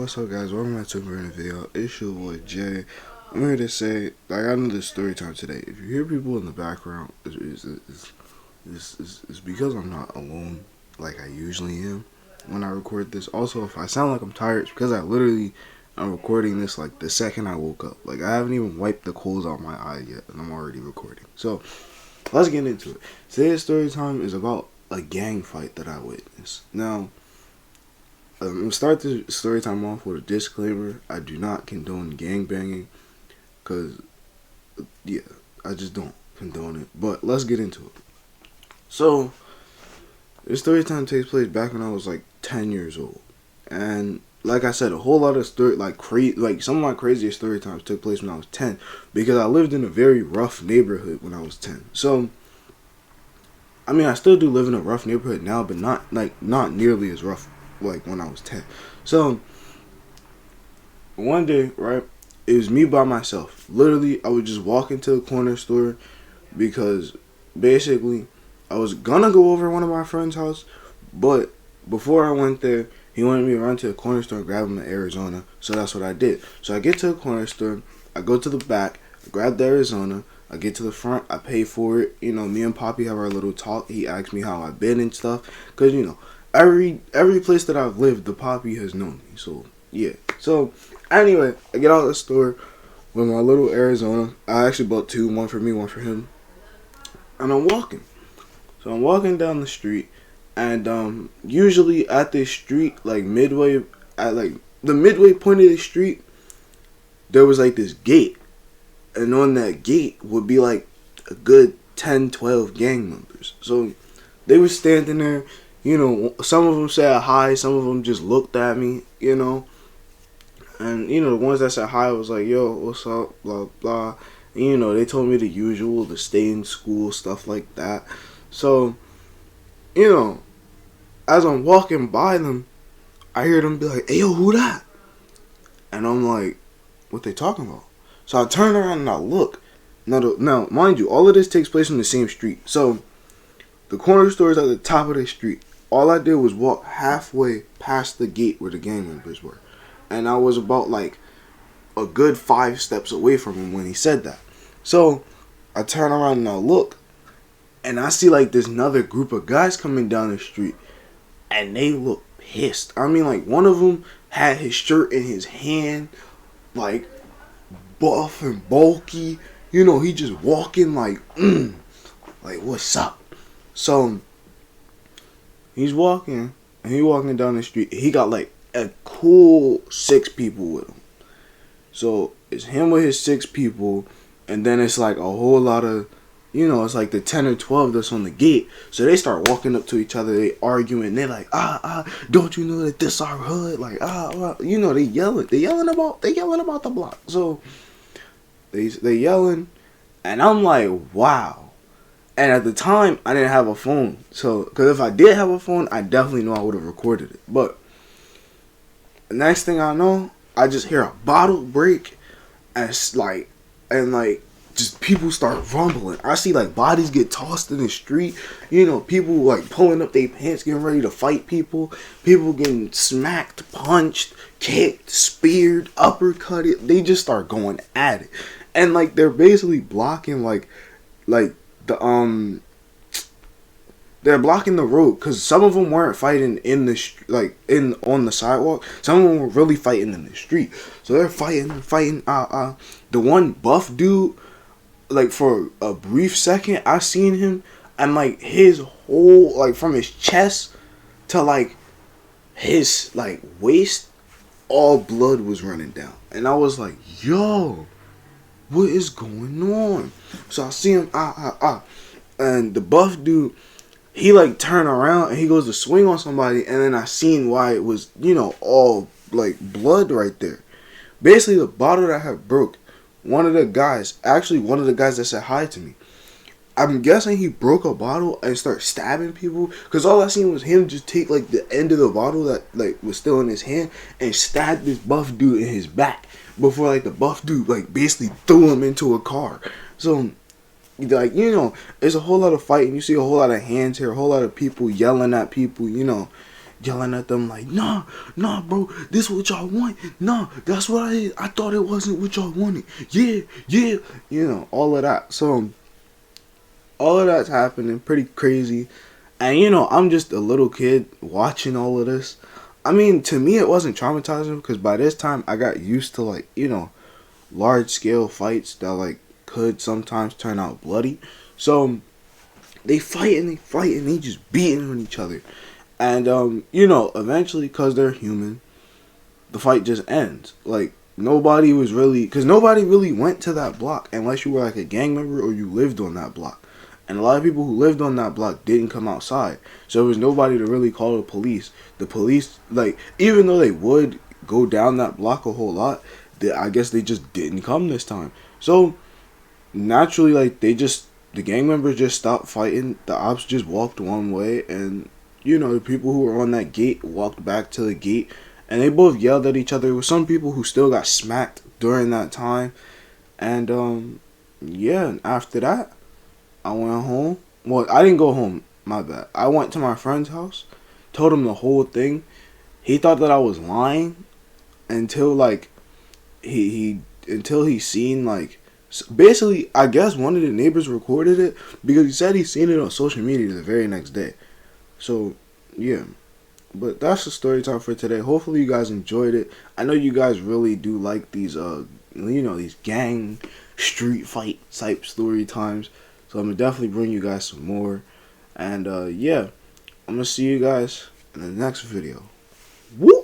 what's up, guys? Welcome back to a brand new video. It's your boy Jay. I'm here to say, like, I know this story time today. If you hear people in the background, it's because I'm not alone like I usually am when I record this. Also, if I sound like I'm tired, it's because I'm recording this like the second I woke up. Like, I haven't even wiped the coals out my eye yet, and I'm already recording. So, let's get into it. Today's story time is about a gang fight that I witnessed. Now, I'm going to start the story time off with a disclaimer. I do not condone gang banging, because, yeah, I just don't condone it. But let's get into it. So, this story time takes place back when I was like 10 years old. And like I said, a whole lot of some of my craziest story times took place when I was 10, because I lived in a very rough neighborhood when I was 10. So, I mean, I still do live in a rough neighborhood now, but not nearly as rough like when I was 10. So one day, right, it was me by myself. Literally, I would just walk into the corner store because basically I was gonna go over to one of my friend's house, but before I went there, he wanted me to run to the corner store and grab him an Arizona. So that's what I did. So I get to the corner store, I go to the back, I grab the Arizona, I get to the front, I pay for it. You know, me and Poppy have our little talk. He asked me how I've been and stuff, cause you know, every place that I've lived, the Poppy has known me. So yeah. So anyway, I get out of the store with my little Arizona. I actually bought two, one for me, one for him. And I'm walking. So I'm walking down the street, and usually at this street, like the midway point of the street, there was like this gate, and on that gate would be like a good 10, 12 gang members. So they were standing there. You know, some of them said hi, some of them just looked at me, you know. And, you know, the ones that said hi was like, yo, what's up, blah, blah. And, you know, they told me the usual, to stay in school, stuff like that. So, you know, as I'm walking by them, I hear them be like, hey, yo, who that? And I'm like, what they talking about? So I turn around and I look. Now, mind you, all of this takes place in the same street. So, the corner store is at the top of the street. All I did was walk halfway past the gate where the gang members were. And I was about like a good 5 steps away from him when he said that. So I turn around and I look, and I see like this another group of guys coming down the street, and they look pissed. I mean, like, one of them had his shirt in his hand, like buff and bulky. You know, he just walking like, like, what's up? So he's walking down the street. He got like a cool 6 people with him. So it's him with his 6 people, and then it's like a whole lot of, you know, it's like the 10 or 12 that's on the gate. So they start walking up to each other, they arguing, they're like, don't you know that this our hood? Like, you know, they yelling about the block. So they yelling, and I'm like, wow. And at the time, I didn't have a phone. So, because if I did have a phone, I definitely know I would have recorded it. But the next thing I know, I just hear a bottle break, and just people start rumbling. I see like bodies get tossed in the street. You know, people like pulling up their pants, getting ready to fight people. People getting smacked, punched, kicked, speared, uppercutted. They just start going at it, and like they're basically blocking they're blocking the road, because some of them weren't fighting in the on the sidewalk. Some of them were really fighting in the street. So they're fighting. The one buff dude, like, for a brief second, I seen him, and like his whole, like, from his chest to like his like waist, all blood was running down, and I was like, yo, what is going on? So I see him, and the buff dude, he like turned around and he goes to swing on somebody, and then I seen why it was, you know, all like blood right there. Basically, the bottle that had broke, one of the guys that said hi to me, I'm guessing he broke a bottle and start stabbing people, because all I seen was him just take like the end of the bottle that like was still in his hand and stab this buff dude in his back before like the buff dude like basically threw him into a car. So, like, you know, there's a whole lot of fighting. You see a whole lot of hands here, a whole lot of people yelling at people, you know, yelling at them like, nah, bro, this what y'all want. Nah, that's what I thought it wasn't what y'all wanted. Yeah, yeah, all of that. So all of that's happening, pretty crazy. And I'm just a little kid watching all of this. I mean, to me, it wasn't traumatizing because by this time I got used to large scale fights that could sometimes turn out bloody. So they fight and they just beating on each other. And eventually, because they're human, the fight just ends. Nobody really went to that block unless you were a gang member or you lived on that block. And a lot of people who lived on that block didn't come outside. So there was nobody to really call the police. The police, even though they would go down that block a whole lot, I guess they just didn't come this time. So naturally, the gang members just stopped fighting. The ops just walked one way, and the people who were on that gate walked back to the gate, and they both yelled at each other. There were some people who still got smacked during that time, and yeah. And after that, I went home. Well, I didn't go home. My bad. I went to my friend's house, told him the whole thing. He thought that I was lying until he seen basically, I guess one of the neighbors recorded it because he said he seen it on social media the very next day. So, yeah. But that's the story time for today. Hopefully you guys enjoyed it. I know you guys really do like these these gang street fight type story times. So I'm gonna definitely bring you guys some more. And yeah, I'm gonna see you guys in the next video. Woo!